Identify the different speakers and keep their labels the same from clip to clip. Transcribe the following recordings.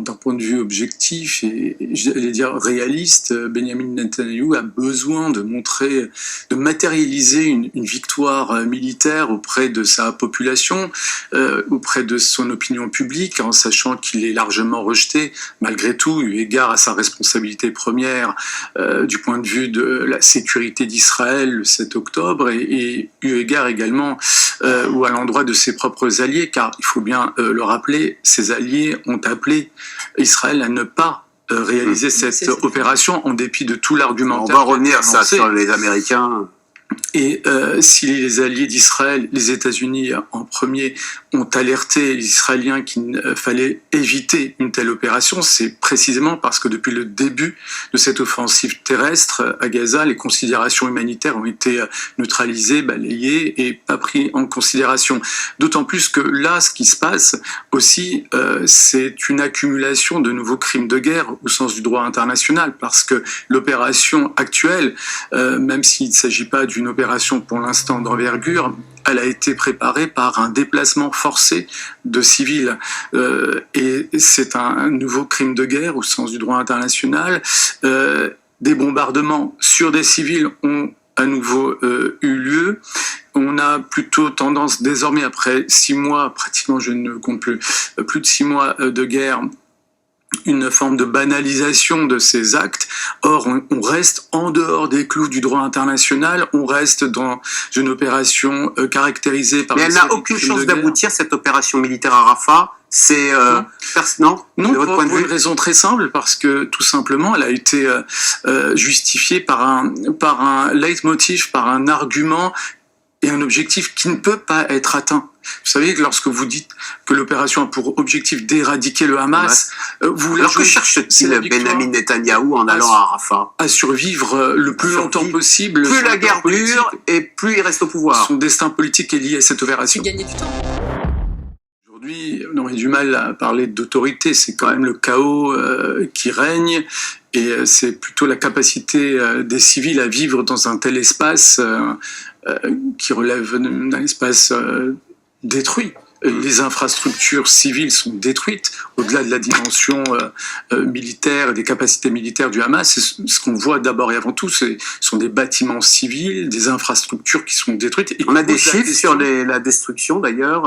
Speaker 1: D'un point de vue objectif et j'allais dire réaliste, Benjamin Netanyahou a besoin de montrer, de matérialiser une victoire militaire auprès de sa population, auprès de son opinion publique, en sachant qu'il est largement rejeté, malgré tout, eu égard à sa responsabilité première du point de vue de la sécurité d'Israël le 7 octobre et eu égard également ou à l'endroit de ses propres alliés, car il faut bien le rappeler, ses alliés ont appelé Israël à ne pas réaliser cette opération en dépit de tout l'argumentaire.
Speaker 2: On va revenir ça sur les Américains.
Speaker 1: Et si les alliés d'Israël, les États-Unis en premier, ont alerté les Israéliens qu'il fallait éviter une telle opération, c'est précisément parce que depuis le début de cette offensive terrestre à Gaza, les considérations humanitaires ont été neutralisées, balayées et pas prises en considération. D'autant plus que là, ce qui se passe aussi, c'est une accumulation de nouveaux crimes de guerre au sens du droit international, parce que l'opération actuelle, même s'il ne s'agit pas d'une opération pour l'instant d'envergure, elle a été préparée par un déplacement forcé de civils. Et c'est un nouveau crime de guerre au sens du droit international. Des bombardements sur des civils ont à nouveau eu lieu. On a plutôt tendance désormais, après 6 mois, pratiquement je ne compte plus de 6 mois de guerre, une forme de banalisation de ces actes. Or, on reste en dehors des clous du droit international, on reste dans une opération caractérisée par...
Speaker 2: Mais elle n'a aucune chance d'aboutir, cette opération militaire à Rafah. C'est...
Speaker 1: non, pour une raison très simple, parce que tout simplement, elle a été justifiée par un leitmotiv, par un argument et un objectif qui ne peut pas être atteint. Vous savez, lorsque vous dites que l'opération a pour objectif d'éradiquer le Hamas, vous...
Speaker 2: Alors que cherche-t-il Benjamin Netanyahou en allant à Rafah?
Speaker 1: À survivre le plus longtemps possible.
Speaker 2: Plus la guerre dure et plus il reste au pouvoir.
Speaker 1: Son destin politique est lié à cette opération.
Speaker 3: Gagner du temps.
Speaker 1: Aujourd'hui, on aurait du mal à parler d'autorité, c'est quand même le chaos qui règne. Et c'est plutôt la capacité des civils à vivre dans un tel espace qui relève d'un espace détruit. Les infrastructures civiles sont détruites, au-delà de la dimension militaire et des capacités militaires du Hamas. Ce qu'on voit d'abord et avant tout, ce sont des bâtiments civils, des infrastructures qui sont détruites.
Speaker 2: On a des chiffres sur la destruction d'ailleurs.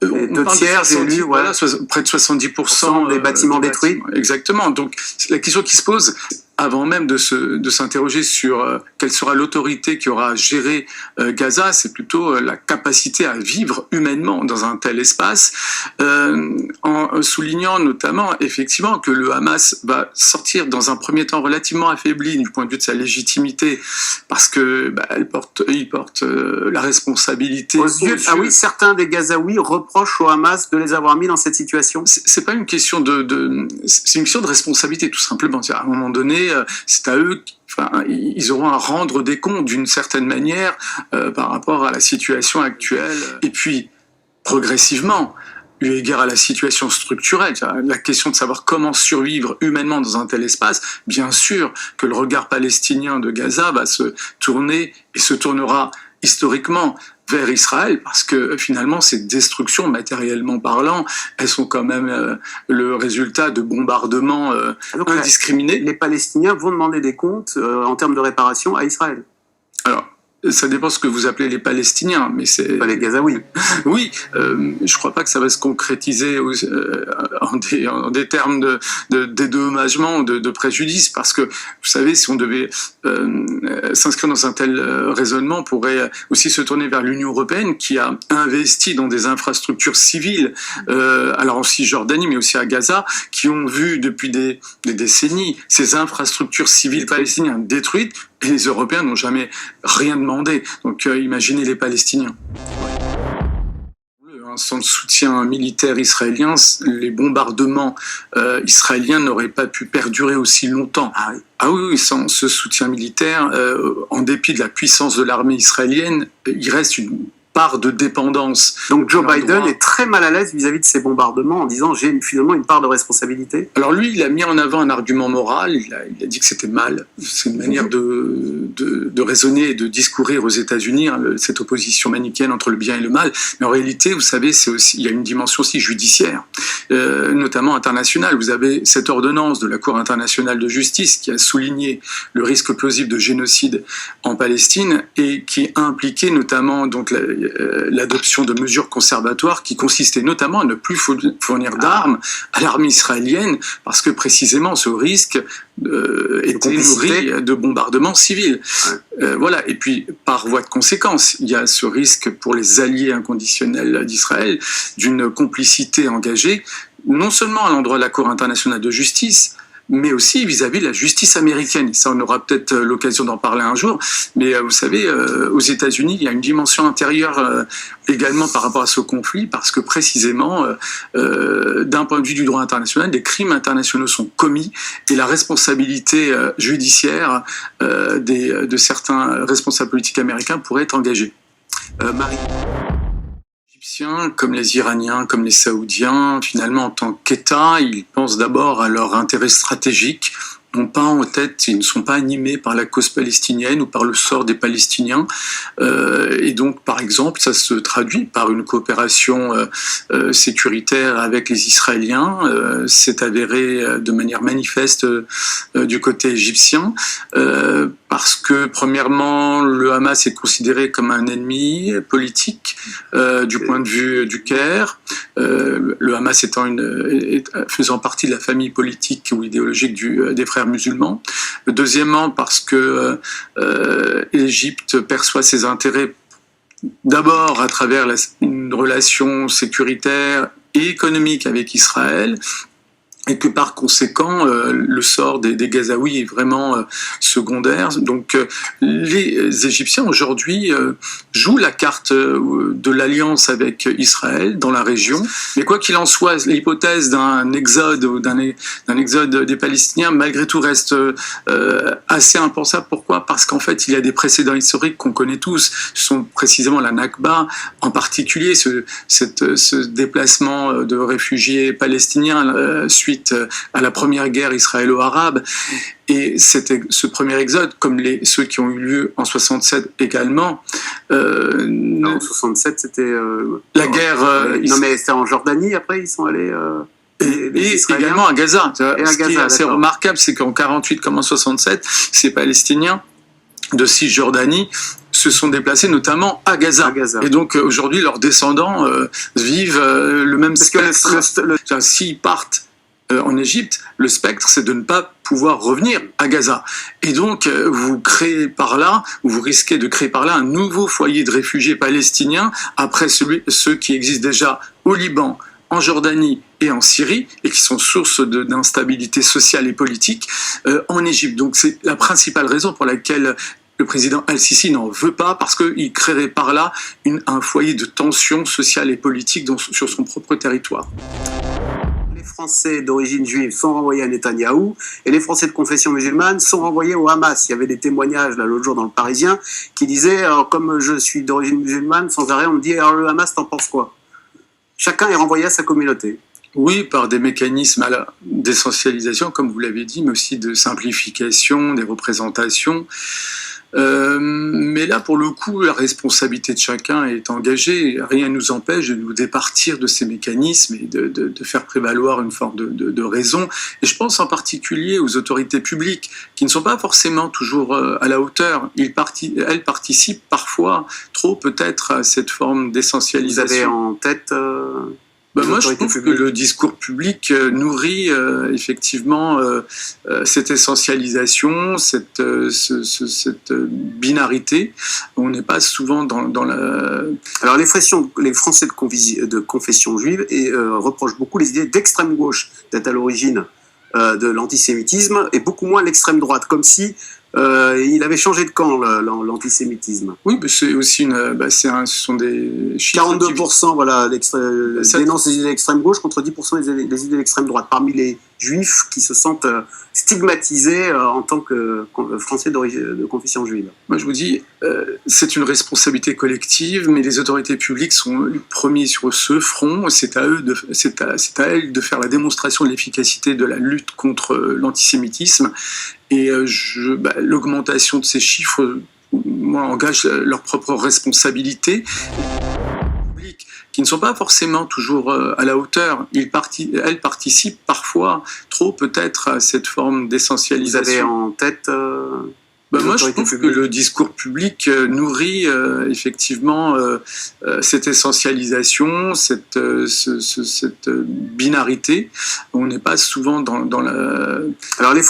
Speaker 2: Deux tiers, j'ai lu,
Speaker 1: voilà, près de 70%
Speaker 2: des bâtiments détruits.
Speaker 1: Exactement. Donc, la question qui se pose, avant même de s'interroger sur quelle sera l'autorité qui aura géré Gaza, c'est plutôt la capacité à vivre humainement dans un tel espace, en soulignant notamment effectivement que le Hamas va sortir dans un premier temps relativement affaibli du point de vue de sa légitimité, parce que il porte la responsabilité.
Speaker 2: Ah oui, certains des Gazaouis reprochent au Hamas de les avoir mis dans cette situation.
Speaker 1: C'est pas une question c'est une question de responsabilité tout simplement. À un moment donné, c'est à eux, ils auront à rendre des comptes d'une certaine manière par rapport à la situation actuelle. Et puis, progressivement, eu égard à la situation structurelle, la question de savoir comment survivre humainement dans un tel espace, bien sûr que le regard palestinien de Gaza va se tourner et se tournera historiquement vers Israël, parce que finalement ces destructions, matériellement parlant, elles sont quand même le résultat de bombardements indiscriminés.
Speaker 2: Les Palestiniens vont demander des comptes en termes de réparation à Israël.
Speaker 1: Alors, ça dépend ce que vous appelez les Palestiniens, mais c'est...
Speaker 2: Pas les Gazaouis.
Speaker 1: Oui, je crois pas que ça va se concrétiser en des termes de dédommagement, de préjudice, parce que, vous savez, si on devait s'inscrire dans un tel raisonnement, on pourrait aussi se tourner vers l'Union européenne, qui a investi dans des infrastructures civiles, alors en Cisjordanie, mais aussi à Gaza, qui ont vu depuis des décennies ces infrastructures civiles palestiniennes détruites, et les Européens n'ont jamais rien demandé. Donc imaginez les Palestiniens. Sans le soutien militaire israélien, les bombardements israéliens n'auraient pas pu perdurer aussi longtemps. Ah oui, sans ce soutien militaire, en dépit de la puissance de l'armée israélienne, il reste une part de dépendance.
Speaker 2: Donc Joe Biden est très mal à l'aise vis-à-vis de ces bombardements en disant j'ai finalement une part de responsabilité.
Speaker 1: Alors lui, il a mis en avant un argument moral, il a dit que c'était mal, c'est une manière de raisonner et de discourir aux États-Unis, hein, cette opposition manichéenne entre le bien et le mal. Mais en réalité, vous savez, il y a une dimension aussi judiciaire, notamment internationale. Vous avez cette ordonnance de la Cour internationale de justice qui a souligné le risque plausible de génocide en Palestine et qui a impliqué notamment donc l'adoption de mesures conservatoires qui consistaient notamment à ne plus fournir d'armes à l'armée israélienne parce que précisément ce risque était nourri de bombardements civils. Voilà. Et puis par voie de conséquence, il y a ce risque pour les alliés inconditionnels d'Israël d'une complicité engagée non seulement à l'endroit de la Cour internationale de justice, mais aussi vis-à-vis de la justice américaine. Ça, on aura peut-être l'occasion d'en parler un jour. Mais vous savez, aux États-Unis, il y a une dimension intérieure également par rapport à ce conflit, parce que précisément, d'un point de vue du droit international, des crimes internationaux sont commis et la responsabilité judiciaire de certains responsables politiques américains pourrait être engagée. Marie. Comme les Iraniens, comme les Saoudiens, finalement, en tant qu'État, ils pensent d'abord à leur intérêt stratégique, n'ont pas en tête, ils ne sont pas animés par la cause palestinienne ou par le sort des Palestiniens. Et donc, par exemple, ça se traduit par une coopération sécuritaire avec les Israéliens. C'est avéré de manière manifeste du côté égyptien. Parce que, premièrement, le Hamas est considéré comme un ennemi politique du point de vue du Caire. Le Hamas faisant partie de la famille politique ou idéologique des frères musulmans. Deuxièmement, parce que l'Égypte perçoit ses intérêts d'abord à travers une relation sécuritaire et économique avec Israël, et que par conséquent, le sort des Gazaouis est vraiment secondaire. Donc les Égyptiens aujourd'hui jouent la carte de l'alliance avec Israël dans la région. Mais quoi qu'il en soit, l'hypothèse d'un exode des Palestiniens, malgré tout, reste assez impensable. Pourquoi ? Parce qu'en fait, il y a des précédents historiques qu'on connaît tous. Ce sont précisément la Nakba, en particulier ce déplacement de réfugiés palestiniens suite à la première guerre israélo-arabe. Et ce premier exode, comme ceux qui ont eu lieu en 67 également...
Speaker 2: en 67, c'était...
Speaker 1: la guerre...
Speaker 2: non, mais c'était en Jordanie, après, ils sont allés...
Speaker 1: et également à Gaza. Ce qui est assez remarquable, c'est qu'en 48 comme en 67, ces Palestiniens de Cisjordanie se sont déplacés notamment à Gaza. Et donc aujourd'hui, leurs descendants vivent le même spectre. S'ils partent en Égypte, le spectre, c'est de ne pas pouvoir revenir à Gaza. Et donc, vous risquez de créer par là un nouveau foyer de réfugiés palestiniens après ceux qui existent déjà au Liban, en Jordanie et en Syrie, et qui sont source d'instabilité sociale et politique en Égypte. Donc c'est la principale raison pour laquelle le président Al-Sisi n'en veut pas, parce qu'il créerait par là un foyer de tension sociale et politique sur son propre territoire.
Speaker 2: Les Français d'origine juive sont renvoyés à Netanyahou et les Français de confession musulmane sont renvoyés au Hamas. Il y avait des témoignages là l'autre jour dans le Parisien qui disaient alors, comme je suis d'origine musulmane, sans arrêt on me dit alors le Hamas t'en penses quoi ? Chacun est renvoyé à sa communauté.
Speaker 1: Oui, par des mécanismes d'essentialisation, comme vous l'avez dit, mais aussi de simplification, des représentations. Mais là, pour le coup, la responsabilité de chacun est engagée. Rien ne nous empêche de nous départir de ces mécanismes et de faire prévaloir une forme de raison. Et je pense en particulier aux autorités publiques qui ne sont pas forcément toujours à la hauteur. Elles participent parfois trop peut-être à cette forme d'essentialisation.
Speaker 2: Vous avez en tête...
Speaker 1: moi, je trouve que le discours public nourrit effectivement cette essentialisation, cette binarité. On n'est pas souvent dans la...
Speaker 2: Alors les Français de confession juive reprochent beaucoup les idées d'extrême gauche d'être à l'origine de l'antisémitisme et beaucoup moins l'extrême droite, comme si il avait changé de camp, l'antisémitisme.
Speaker 1: Oui, mais c'est aussi ce sont des chiffres...
Speaker 2: 42% dénoncent les idées d'extrême gauche contre 10% des idées d'extrême droite, parmi les juifs qui se sentent stigmatisés en tant que Français de confession juive.
Speaker 1: Moi, je vous dis, c'est une responsabilité collective, mais les autorités publiques sont les premiers sur ce front. C'est à elles de faire la démonstration de l'efficacité de la lutte contre l'antisémitisme. Et l'augmentation de ces chiffres, moi, engage leur propre responsabilité. Qui ne sont pas forcément toujours à la hauteur. Elles participent parfois, trop peut-être, à cette forme d'essentialisation.
Speaker 2: Vous avez en tête
Speaker 1: moi, je trouve que le discours public nourrit effectivement cette essentialisation, cette binarité. On n'est pas souvent dans la...
Speaker 2: Alors les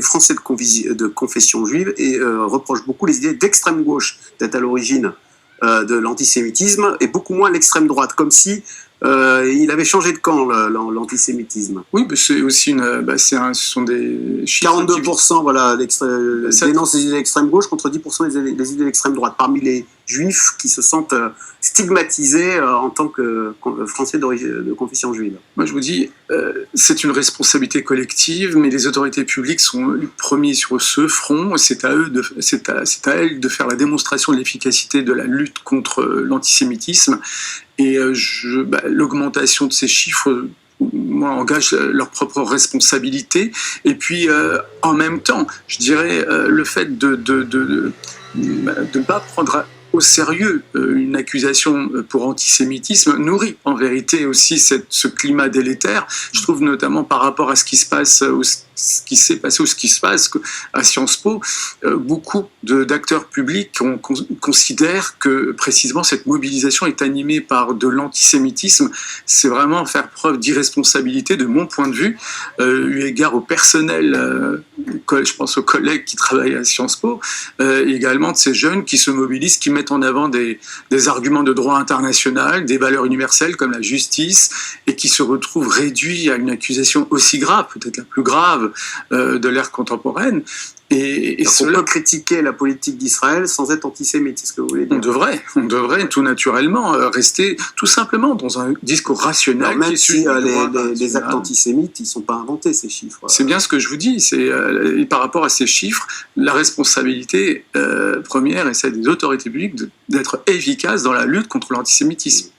Speaker 2: Français de confession juive reprochent beaucoup les idées d'extrême gauche d'être à l'origine de l'antisémitisme et beaucoup moins l'extrême droite, comme si il avait changé de camp, l'antisémitisme.
Speaker 1: Oui, mais c'est aussi ce sont des chiffres...
Speaker 2: 42% dénoncent les idées d'extrême gauche contre 10% des idées d'extrême droite, parmi les juifs qui se sentent stigmatisés en tant que Français de confession juive.
Speaker 1: Moi, je vous dis, c'est une responsabilité collective, mais les autorités publiques sont les premiers sur ce front. C'est à elles de faire la démonstration de l'efficacité de la lutte contre l'antisémitisme. Et l'augmentation de ces chiffres, moi, engage leur propre responsabilité. Et puis, en même temps, je dirais, le fait de ne pas prendre au sérieux une accusation pour antisémitisme nourrit en vérité aussi ce climat délétère. Je trouve notamment par rapport à ce qui se passe, ce qui s'est passé ou ce qui se passe à Sciences Po, beaucoup d'acteurs publics considèrent que précisément cette mobilisation est animée par de l'antisémitisme. C'est vraiment faire preuve d'irresponsabilité de mon point de vue, eu égard au personnel, je pense aux collègues qui travaillent à Sciences Po, et également de ces jeunes qui se mobilisent, qui mettent en avant des arguments de droit international, des valeurs universelles comme la justice, et qui se retrouvent réduits à une accusation aussi grave, peut-être la plus grave de l'ère contemporaine. Et
Speaker 2: on peut critiquer la politique d'Israël sans être antisémite, c'est ce que vous voulez dire.
Speaker 1: On devrait tout naturellement rester tout simplement dans un discours rationnel.
Speaker 2: Alors même si les actes antisémites, ils ne sont pas inventés, ces chiffres.
Speaker 1: C'est bien ce que je vous dis. Et par rapport à ces chiffres, la responsabilité première est celle des autorités publiques d'être efficaces dans la lutte contre l'antisémitisme.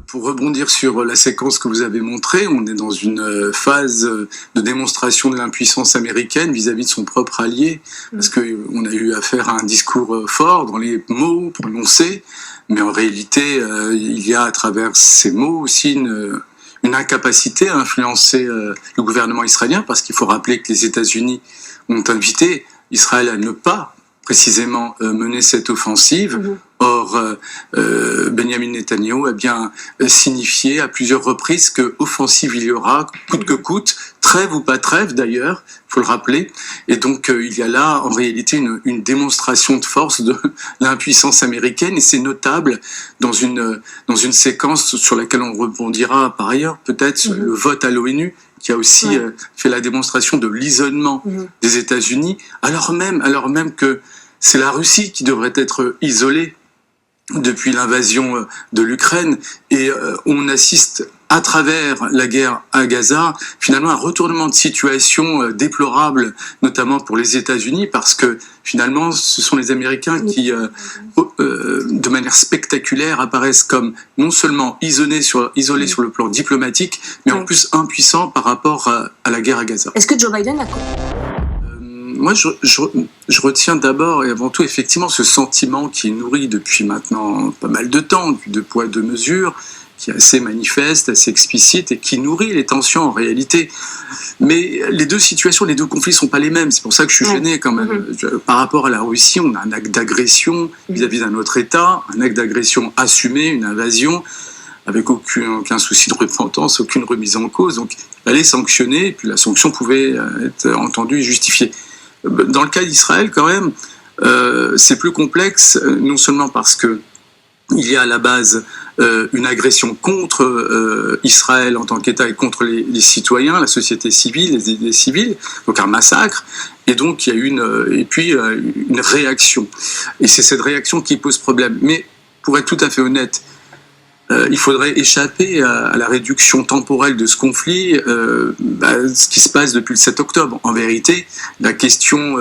Speaker 1: Pour rebondir sur la séquence que vous avez montrée, on est dans une phase de démonstration de l'impuissance américaine vis-à-vis de son propre allié, parce qu'on a eu affaire à un discours fort dans les mots prononcés, mais en réalité, il y a à travers ces mots aussi une incapacité à influencer le gouvernement israélien, parce qu'il faut rappeler que les États-Unis ont invité Israël à ne pas précisément mener cette offensive. Or, Benjamin Netanyahou a bien signifié à plusieurs reprises que offensive il y aura, coûte que coûte, trêve ou pas trêve d'ailleurs, faut le rappeler. Et donc il y a là en réalité une démonstration de force de l'impuissance américaine, et c'est notable dans une séquence sur laquelle on rebondira par ailleurs, peut-être le vote à l'ONU, qui a aussi fait la démonstration de l'isolement des États-Unis, alors même que c'est la Russie qui devrait être isolée depuis l'invasion de l'Ukraine, et on assiste à travers la guerre à Gaza, finalement un retournement de situation déplorable, notamment pour les États-Unis, parce que finalement ce sont les Américains qui, de manière spectaculaire, apparaissent comme non seulement isolés sur le plan diplomatique, mais en plus impuissants par rapport à la guerre à Gaza.
Speaker 3: Est-ce que Joe Biden a...
Speaker 1: Moi, je retiens d'abord et avant tout effectivement ce sentiment qui est nourri depuis maintenant pas mal de temps, du deux poids deux mesures, qui est assez manifeste, assez explicite et qui nourrit les tensions en réalité. Mais les deux situations, les deux conflits ne sont pas les mêmes. C'est pour ça que je suis gêné quand même. Par rapport à la Russie, on a un acte d'agression vis-à-vis d'un autre État, un acte d'agression assumé, une invasion, avec aucun souci de repentance, aucune remise en cause. Donc, il fallait sanctionner, et puis la sanction pouvait être entendue et justifiée. Dans le cas d'Israël, quand même, c'est plus complexe, non seulement parce que il y a à la base une agression contre Israël en tant qu'État et contre les citoyens, la société civile, les idées civiles, donc un massacre, et donc il y a une réaction. Et c'est cette réaction qui pose problème. Mais pour être tout à fait honnête, il faudrait échapper à la réduction temporelle de ce conflit, ce qui se passe depuis le 7 octobre. En vérité, la question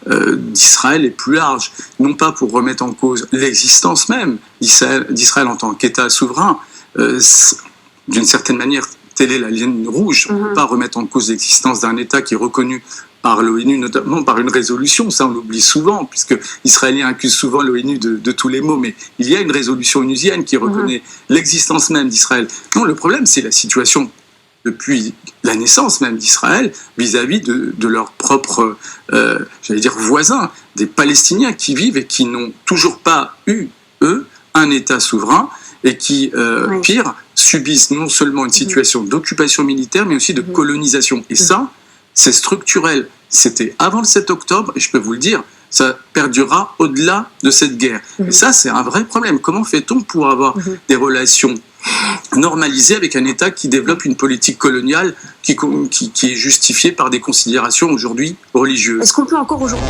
Speaker 1: d'Israël est plus large, non pas pour remettre en cause l'existence même d'Israël en tant qu'État souverain. D'une certaine manière, telle est la ligne rouge. On ne peut pas remettre en cause l'existence d'un État qui est reconnu par l'ONU, notamment par une résolution, ça on l'oublie souvent, puisque les Israéliens accusent souvent l'ONU de tous les maux, mais il y a une résolution onusienne qui reconnaît l'existence même d'Israël. Non, le problème c'est la situation depuis la naissance même d'Israël vis-à-vis de leurs propres, voisins, des Palestiniens qui vivent et qui n'ont toujours pas eu, eux, un État souverain, et qui, pire, subissent non seulement une situation d'occupation militaire, mais aussi de colonisation. Et ça, c'est structurel. C'était avant le 7 octobre, et je peux vous le dire, ça perdurera au-delà de cette guerre. Et ça, c'est un vrai problème. Comment fait-on pour avoir des relations normalisées avec un État qui développe une politique coloniale qui est justifiée par des considérations aujourd'hui religieuses ?
Speaker 3: Est-ce qu'on peut encore aujourd'hui...